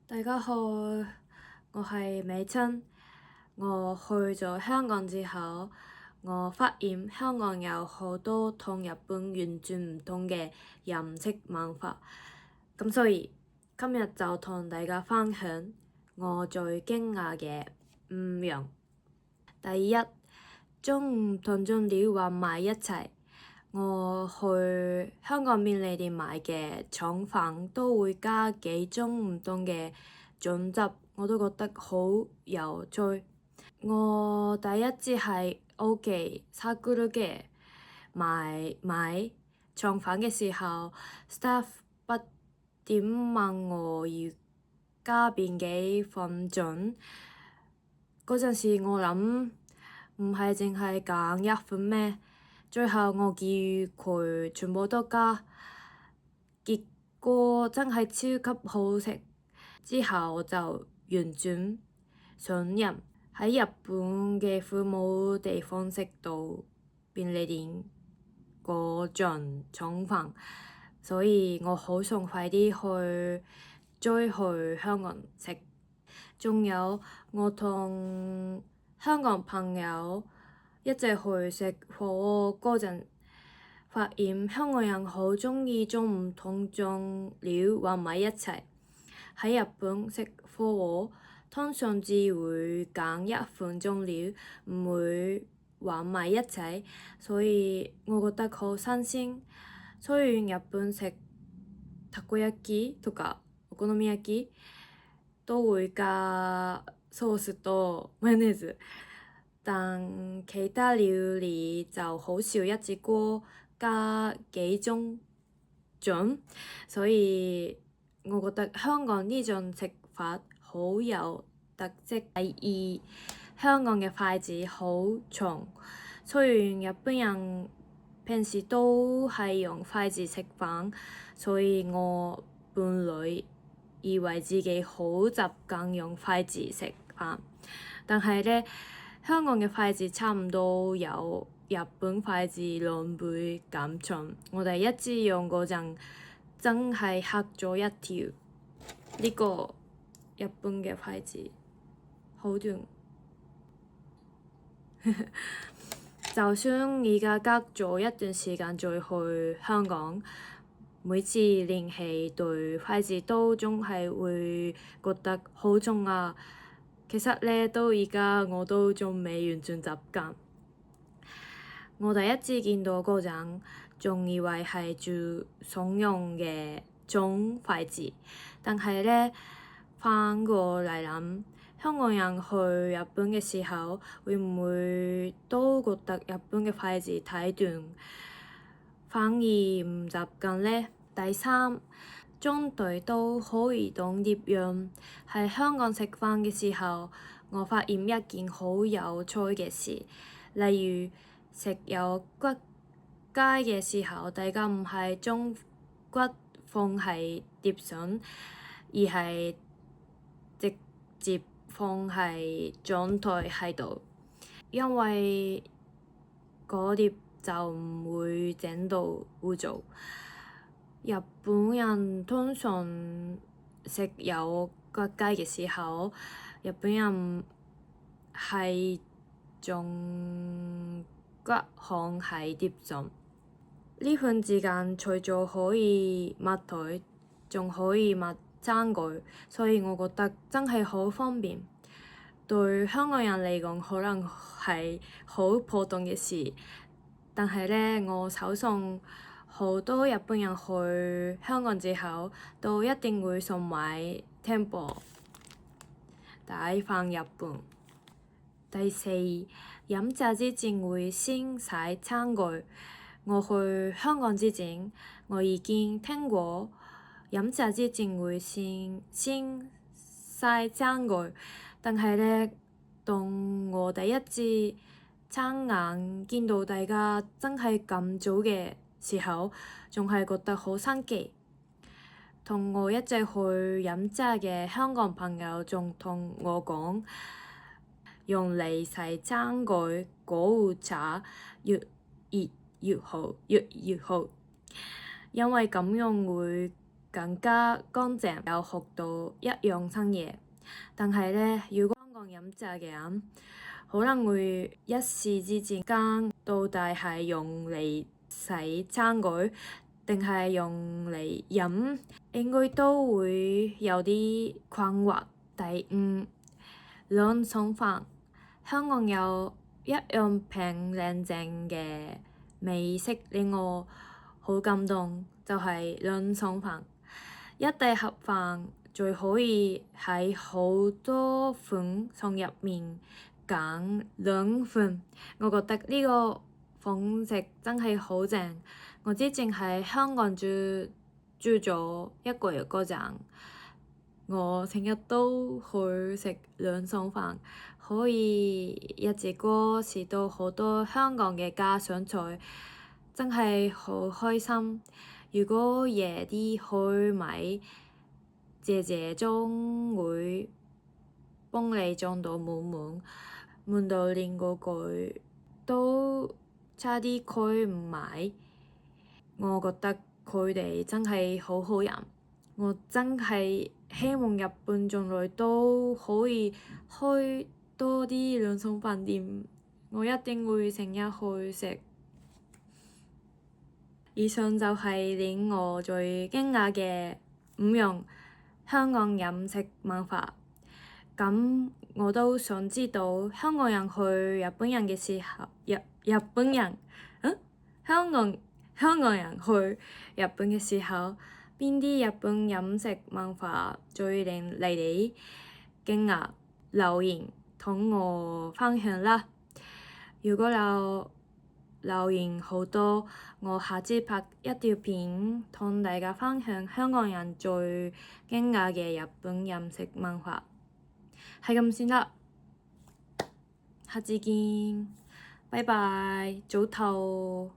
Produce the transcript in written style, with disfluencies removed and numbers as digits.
大家好，我係美珍。我去咗香港之後，我發現香港有好多同日本完全唔同嘅飲食文化，咁所以今日就同大家分享我最驚訝嘅5樣。第一，將唔同醬料混埋一齊。我去香港便利店買嘅腸粉都會加幾種唔同嘅醬汁，我都覺得好有趣。我第一次喺屋企サクル嘅買腸粉嘅時候，staff 不點問我要加邊幾份醬，嗰陣時我諗唔係淨係揀一份咩？最後我叫佢全部都加，結果真係超級好食。之後我就完全信任喺日本嘅父母地方食到便利店嗰種腸粉，所以我好想快啲再去香港食。仲有我同香港朋友一齊去食火鍋嗰陣，發現香港人好鍾意將唔同醬料混埋一齊。喺日本食火鍋，通常只會揀一款醬料，唔會混埋一齊，所以我覺得好新鮮。雖然日本食たこ焼きとかお好み焼き都會加ソースとマヨネーズ，但其他料理就好少一次過加幾種醬，所以我覺得香港呢種食法好有特色。第二，香港嘅筷子好長，雖然日本人平時都係用筷子食飯，所以我本來以為自己好習慣用筷子食飯，但係呢，香港嘅筷子差唔多有日本筷子2倍咁長。我第一次用嗰陣真係嚇咗一跳，呢個日本嘅筷子好短。就算而家隔咗一段時間再去香港，每次練起對筷子都仲係會覺得好重啊。其實呢，到而家我都仲未完全習慣。我第一次見到嗰陣，仲以為係做商用嘅種筷子，但係呢，反過嚟諗，香港人去日本嘅時候，會唔會都覺得日本嘅筷子太短，反而唔習慣呢？第三，將對刀可以當碟用。喺香港食飯嘅時候，我發現一件好有趣嘅事，例如食有骨雞嘅時候，大家唔係將骨放喺碟上，而係直接放喺張台喺度，因為嗰碟就唔會整到污糟。日本人通常食有骨雞嘅時候，日本人係將骨放喺碟上。呢款之間除咗可以抹台，仲可以抹餐具，所以我覺得真係好方便。對香港人嚟講，可能係好普通嘅事，但係呢，我手上好多日本人去香港之後，都一定會想買店鋪帶返日本。第四，飲茶之前會先洗餐具。我去香港之前，我已經聽過飲茶之前會先洗餐具，但係呢，當我第一次親眼見到大家真係咁做嘅時候，仲係覺得好新奇。同我一齊去飲茶嘅香港朋友仲同我講，用嚟洗餐具嗰壺茶越熱越好，因為咁樣會更加乾淨，有學到一樣新嘢。但係呢，如果香港飲茶嘅人，可能會一時之間到底係用嚟洗餐具定係用嚟飲，應該都會有啲困惑。第五，兩餸飯，香港有一樣平靚正嘅美食令我好感動，就係兩餸飯。一大盒飯就可以喺好多款餸入面揀兩份，我覺得呢個方式真係好正。我之前喺香港住咗一個月嗰陣，我成日都去食兩餸飯，可以一次過食到好多香港嘅家常菜，真係好開心。如果夜啲去買，姐姐將會幫你裝到滿滿，滿到連嗰句都差啲佢唔買。我覺得佢哋真係好好人，我真係希望日本將來都可以開多啲兩餸飯店，我一定會成日去食。以上就係令我最驚訝嘅5樣香港飲食文化。咁我都想知道香港人去日本人嘅時候，香港人去日本嘅時候，邊啲日本飲食文化最令你哋驚訝？留言同我分享啦！如果有留言好多，我下次拍一條片同大家分享香港人最驚訝嘅日本飲食文化。係咁先啦，下次見，拜拜，早唞。